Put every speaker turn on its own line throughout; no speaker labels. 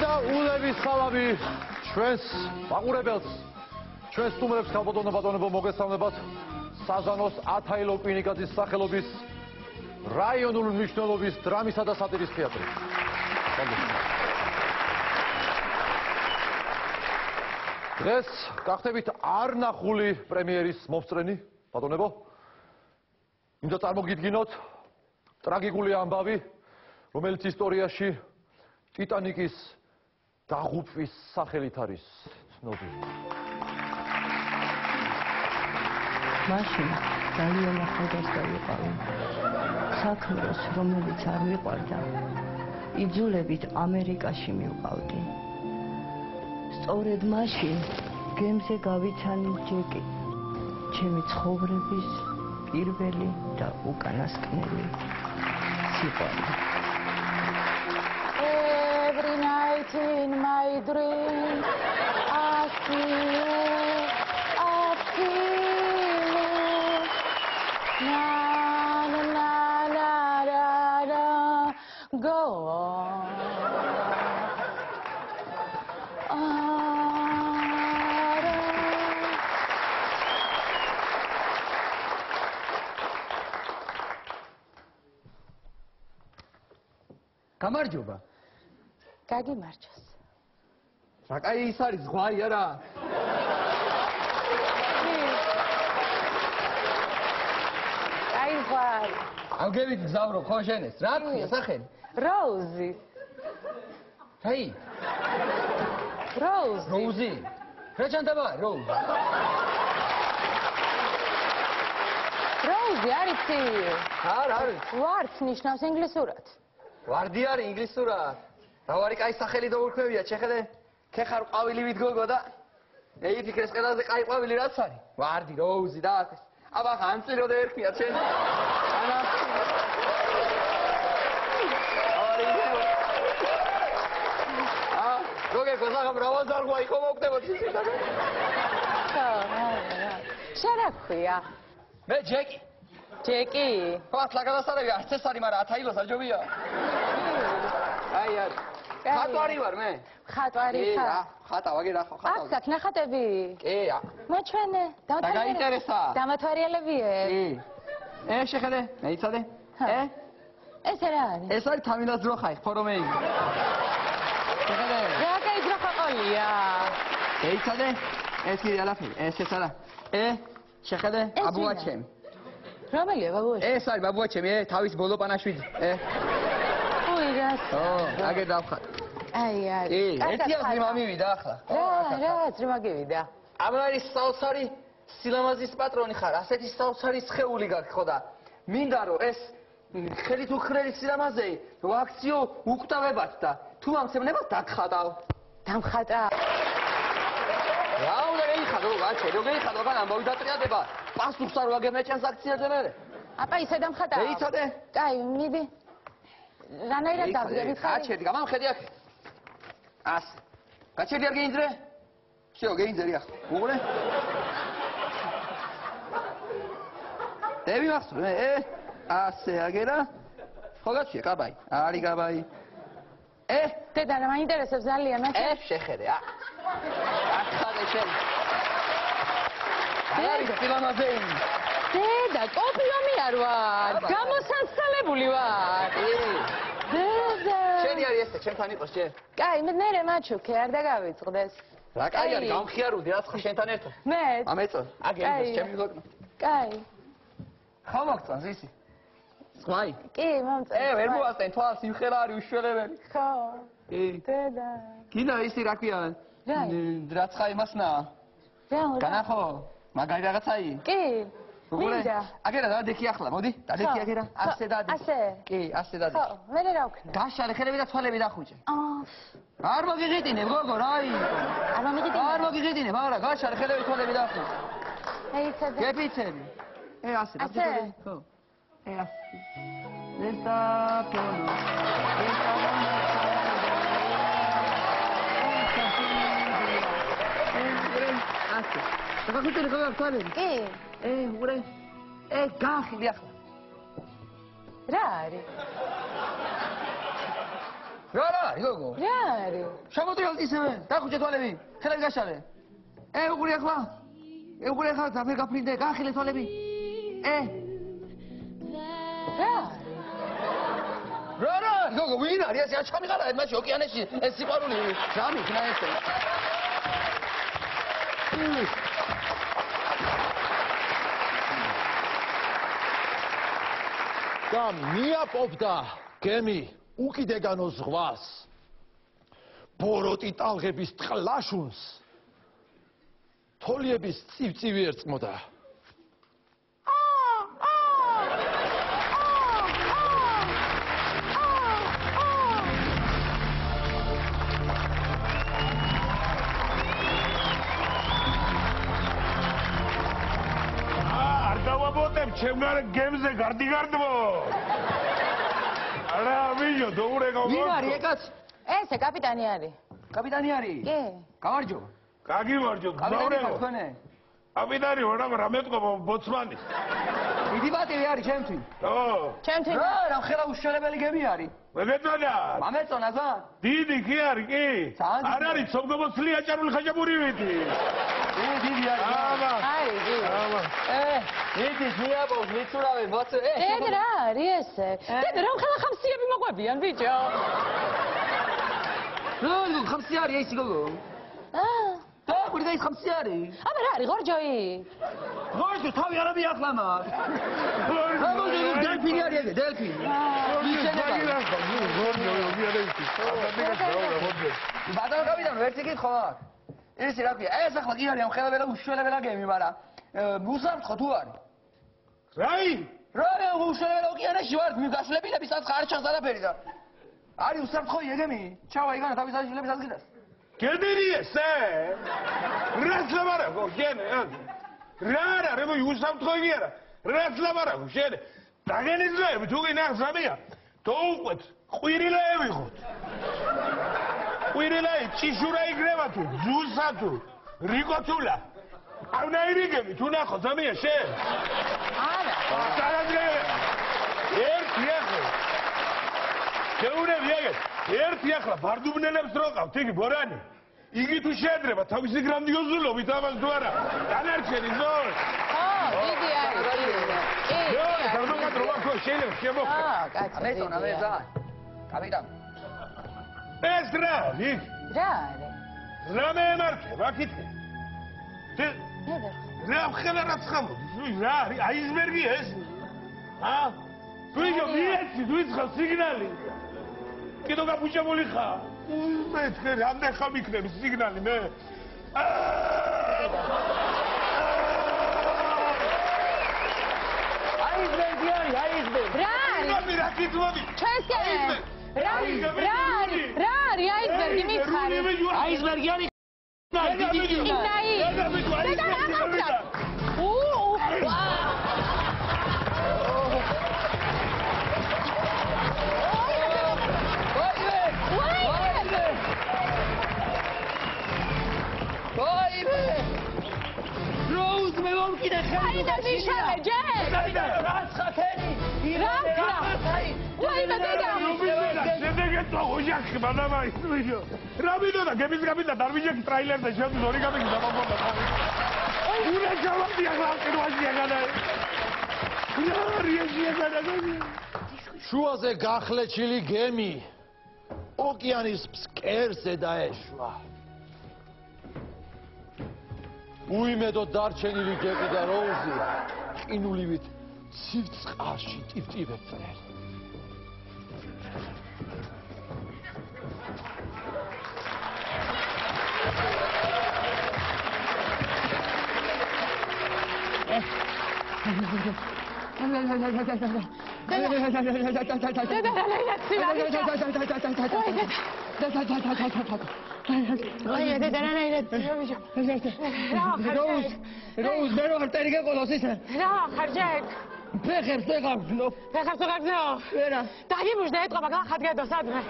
და ულების სალამი ჩვენს მაყურებელს, ჩვენს სტუმრებს ქალბატონო ბატონებო მოგესალმებათ საზანოს ათაილო კვინიკაძის სახელობის რაიონული მნიშვნელობის დრამისა და სატირის თეატრი. დღეს გახდებით არნახული პრემიერის მომსწრენი, ბატონებო. მინდა წარმოგიდგინოთ ტრაგიკული ამბავი, რომელიც ისტორიაში ტიტანიკის დაღუპვის სახელით არის ცნობილი.
მაშინ ძალიან ახალგაზრდა ვიყავი. საქმროს, რომელიც არ მიყვარდა, იძულებით ამერიკაში მივყავდი. სწორედ მაშინ გემზე გავიცანი ჯეკი, ჩემი ცხოვრების პირველი და უკანასკნელი სიყვარული.
Every night in my dream I feel na na na na na na go on.
გამარჯობა.
გაგიმარჯოს.
რა კაი ის არის ზღვარი არა?
აი ზღვარი.
ავგებით გზავრო ხო შენეს? რა ქვია სახელი?
როუზი.
ჰეი.
როუზი.
როუზი. რა ჩანდაბა როუზი?
როუზი არის
არა არის.
ვარდს ნიშნავს ინგლისურად.
ვარდი არის ინგლისურად. რა ვარი კაი სახელი დაურქმევია, შეხედე? ქეხარ ყვავილივით გოგო და ეი ფიქრეს ყველაზე კაი ყვავილი რაც არის? ვარდი, როუზი და აქ. აბა ხანწირო და ერქია ჩვენ. ანა. გოგე გოზაღა მრავალძარღვა იყო მოგდებოდი ისე.
შენ რა ქვია?
მე ჯეკი.
ჯეკი?
ხო, ლაგადასარევი არც ეს არის, მაგრამ ათაილოს აჯობია. აი არ. ხატვარი ვარ მე.
ხატვარი ხარ?
ხატა ვაგე რა ხო ხატა.
აქ გაქვს ნახატები?
კი.
მოჩვენე.
გაინტერესა?
დამათვალიერებიე?
კი. შეხედე, მეიცადე?
ეს რა არის?
ეს არის თამინას ძროხა, ფორომეი. შეხედე?
რა კაი ძროხა ყოლია?
მეიცადე? ეს კი არაფერი, ეს არა. შეხედე, აბუაჩემ.
რომელია ბაბუაჩემ?
ეს არის ბაბუაჩემი, თავის ბოლო პანაშვიდი.
ო,
აგერ დავხატ.
აი,
ერთია ძრიმა მივიდა ახლა.
რა ძრიმა გივიდა?
ამ არის საოცარი სილამაზის პატრონი ხარ, ასეთი საოცარი სხეული გაქვს ხო და მინდა რომ ეს ხელით უხრელი სილამაზე ვაქციო უკვდავებათ და თუ ამცემნებას დაგხატავ.
დამხატა.
რა უნდა გეიხადო, გაჩე, რო გეიხადო, გან მოვიდატრიადება. პასუხს არ ვაგებნე ჩანს აქციაზე მე.
აპა ისე დამხატა.
მეიცადე?
კაი, მიდი. რანაირად დავდგები ხარ?
გაჩერდი, გამამხედი აქ. ასე. გაჩერდი არ გეინძრე? შეო, გეინძრი ახლა. უყურე? დები მახსოვ, ასე აგერა. ხო გაჩვია, კაბაი. არი კაბაი.
დედა, რა მაინტერესებს ძალიან მე?
შეხედე, ახლა შენ. აი, სილამაზე.
დედა, კოპიომი არ ვარ. გამოსანსწრებელი ვარ. დედა.
შენი არის ესე, ჩემთან იყოს შე.
კაი, მე ნერე მაჩუქე, არ დაგავიწყდეს.
რა კაი არის, გამხიარუდი რა ხარ შენთან ერთად?
მე.
ამეწო. აგერს ჩემი გოგო.
კაი.
ხა მოგწონს ისი? სხვაი?
კი, მომწონს.
ვერ მოასწენ თვალს, იმხელა არის უშველებელი.
ხო. დედა.
კიდე ისი რა ქვია? დრაცხა იმასნა.
რა?
განახო? მაგარი რაღაცაი?
კი.
მინდა. აგერა დადექი ახლა, მოდი. დადექი აგერა. ასე დადე.
ასე?
კი, ასე დადე.
ხო, მე რა ვქნა?
გაშალე ხელები და თვალები დახუჭე. არ მოგიღიტინე, გოგო, რა იყო?
არ მომიგიტინე.
არ მოგიღიტინე, მაგრამ გაშალე ხელები თვალები დახუჭე.
ეიცადე.
გეფიცები. ასე,
ასე?
ხო. ასე. Destapolo. ასე. გაგუწერი გაგაფთვალე?
კი.
უყურე. გახილი ახლა.
რა არის?
რა არის გოგო?
რა არის?
შემოწიოთ ისევე, დახუჭე თვალები, ხელები გაშალე. უყური ახლა. უყური ახლა დაფერ გაფრინდე, გაახილე თვალები.
რა?
რა, გოგო, ვინ არის ეს? ჩამიყარა მაშინ ოკეანეში, ეს სიყვარული. რა მიქნა ეს?
და მიაპოვდა გემი უკიდეგანო ზღვას. ბოროტი ტალღების ტყლაშუნს თოლიების წივწივი ერწყმოდა.
ჩემგარ გემზე გარდიგარდმო. არა, ვიო, დოურეკო.
ვინ არის ეკაც?
ესე კაპიტანი არის.
კაპიტანი არის?
კი.
გამარჯო.
გაგიმარჯო,
კაპიტანი თქვენე.
კაპიტანი ვარ, მაგრამ მეტყობა ბოცმანი.
დიდი ბატივი არის ჩემთვის.
ო.
ჩემთვის.
რა ხელა უშველებელი გემი არის?
მეგეწონა.
მამეწონა ზა?
დიდი კი არის, კი. არ არის სოფგობოსლი აჭარული ხაჭაპურივითი.
დიდი არის.
აბა.
აი, გი.
აბა.
მიდის მიაპოვს, მიცურავენ, მოწე.
დედა რა არის ესე? დედა რომ ხელა ხამსიები მოყვებიან ბიჭო.
რა, ხამსი არის ეს გოგო? და ყურდა ის ხამსი არის?
აბა რა არის ღორჯოი?
ღორჯო თავი არა მიახლა მას. რა მოძე დელფინი არის ეგ, დელფინი. ბატონო კაპიტანი, ვერცი კითხო აქ. ისი რა ქვია? ეს ახლა კი არის ამ ხელაველა უშველებელა გემი, მაგრამ მუსამრთხო თუ არის?
რაი?
რა უშველებელა ოკეანეში ვარ, მიგაშლებინები საცხა არ ჩანს არაფერი და. არის უსამრთხო ეგემი? ჩავა იგანა თავის აჟილების აზგიდას.
გედერი ესე? რაც ლაბარაკო, შენ? რა არა, რემო უსამრთხო იგი არა. რაც ლაბარაკო, შენ? დაგენიძრები თუ კი ნახს რამეა? თოუყვეთ, ყვირილეები ხოთ. ყვირილეი ჭიშურა იგრევა თუ, ძუსა თუ, რიკოცულა. ავნაირი გემი თუ ნახოთ რამეა შენ?
არა.
დაგადრე. ერთი ახლა. შეუნები ეგეთ. ერთი ახლა ბარდუბნელებს რო ყავთ, იგი ბორანი. იგი თუ შეედრება თავისი გრანდიოზულობით ამას თუ არა? დანარჩენი ზოი.
დიდი არის.
ნო, გარდაკად რო აქ შეიძლება შემოხდა.
კაცო.
ამეწონა მე ზა. კაპიტანი.
ეს რა არის?
რა არის?
რა მეემართება კითხე?
დედა.
რა ხელა რაც ხამოდის? რა არის? აიზბერგი ეს? ვიგო მიეცი, ვიცხა სიგნალი. კიდო გაფუჭებული ხარ? მე თქვენ რამდენ ხამ იქნები სიგნალი მე?
აიზბერგი არის, აიზბერგი.
რა არის?
რა კითხავდი?
ჩვენსკენ. რა არის? რა არის აიზბერგი მითხარი?
აიზბერგი არის.
ინაი. დედა რა გაკეთდა?
როუზ მე მომკიდე
აი და მიშალე ჯერ.
რა ცხათენი?
რა ქრა? ვაი დედა.
შედეგეთო ოჯახი ბადამაი ვიდეო. რა ვიდეო და გემის კაპიტანი დარვიჯექი ტრაილერს და შეგვიძლია ორი გამიგი დამაბონდა. უნდა ჯავაბი ახლა ყირვაში აგადა. რა რიეზი აგადა?
შუაზე გახლეჩილი გემი ოკეანის ფსკერზე დაეშვა. უიმედო დარჩენილი ჯეკი და როუზი ყინულივით ცივწყარში ტივტივებდნენ.
როუზ მე რო არტერი გეყოლოს ისე
რა ხარჯეთ?
ფეხებს ვეღარბლო.
ფეხებს უგაგზნო?
ვერა.
დაგიბუჟდა ეთყობა გახადგედო სადმე.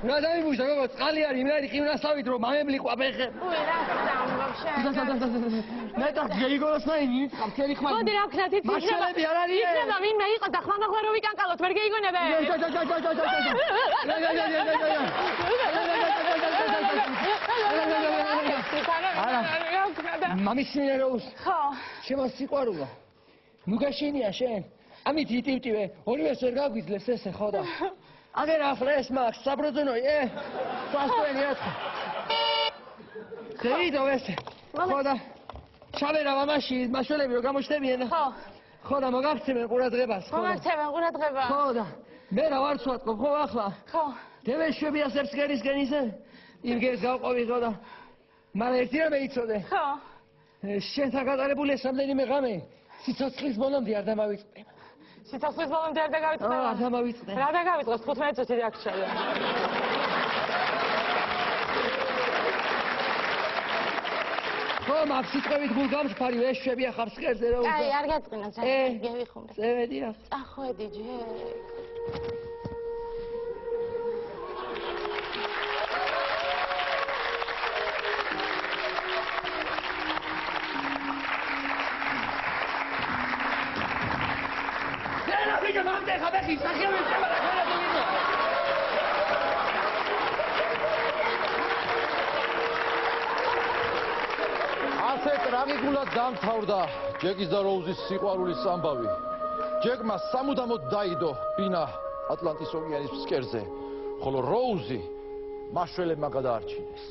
რა დამიბუშა გოგო წყალი არის მე არის ყივნასავით რომ მამებლი ყვაბეხე
უი რა ხდამ вообще
მე და გეიგონოს მაინი წყა მთელი ხმა
მოდი რა ვქნათ იცი
მაშალები არ არის
იქნება ვინმე იყო და ხმამაღლა რო ვიკანკალოთ ვერ გეიგონებე
მამისინეროს
ხო
შემა სიყვარულო ნუ გაშენია შენ ამით იტივტივე ორივეს ვერ გაგვიძლეს ესე ხო და აგერ ახლა ეს მაქვს საბროძონოი სასწენი ახლა ზეიდო ესე ხო და ჩავერა მამაში მასშტაბები რომ გამოჩნდებიან
ხო
ხო და მოგაქცევენ ყურადღებას
მომაქცევენ ყურადღება
ხო და მე რა ვარ ცვატყობ ხო ახლა
ხო
დევეშვები ასერსკერისგენ ისე იმგეს გავყოვი ხო და მაგრამ ერთი რამე იცოდე
ხო
შენთან გატარებული ეს რამდენიმე ღამე სიცოცხლის ბოლომდე არ დამავიწყე
სიცოცხლის ბოლომდე არ დაგავიწყდა
არ დამავიწყე
რა დაგავიწყოს 15 წუთი დაგჭირდა
ხო მაგ სიტყვებით გულ გამსფარი ვეშვები ახარ სკერზე რა
აი არ გაწყინა გევიხუმრე
წევედია
წახვედი ჯერ
ვიგა მანდე ხაბეხი სახელი შევა და ხარა დაგიძო
ასე ტრაგიკულად დამთავრდა ჯეკის და როუზის სიყვარულის ამბავი. ჯეკმა სამუდამოდ დაიდო ბინა ატლანტის ოკეანის ფსკერზე, ხოლო როუზი მაშველებმა გადაარჩინეს.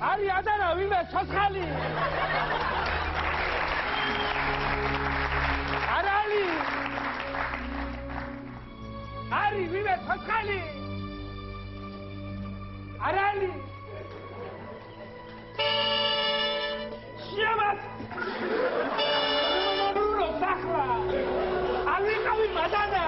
არი ადარა ვინმე ცოცხალი არალი არი ვინმე ცოცხალი არალი შემა ნურო სახლა ალიკავი მადანა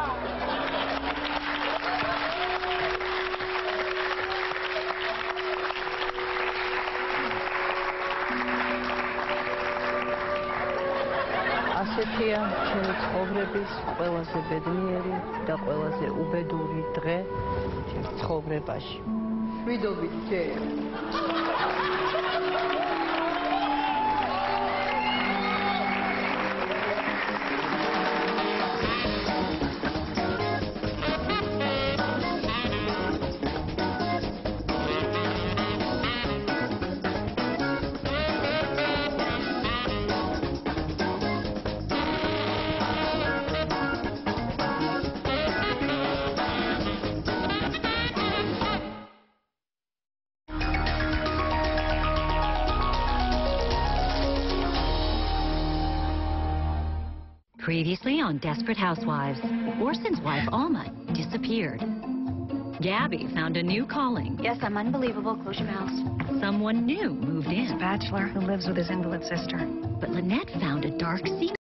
ასეთია ჩემი ცხოვრების ყველაზე ბედნიერი და ყველაზე უბედური დღე ჩემს ცხოვრებაში. შვიდობით ჯერ.
Previously on Desperate Housewives, Orson's wife Alma disappeared. Gabby found a new calling.
Yes, I'm unbelievable. Close your mouths.
Someone new moved
He's a
in.
bachelor who lives with his invalid sister.
But Lynette found a dark secret.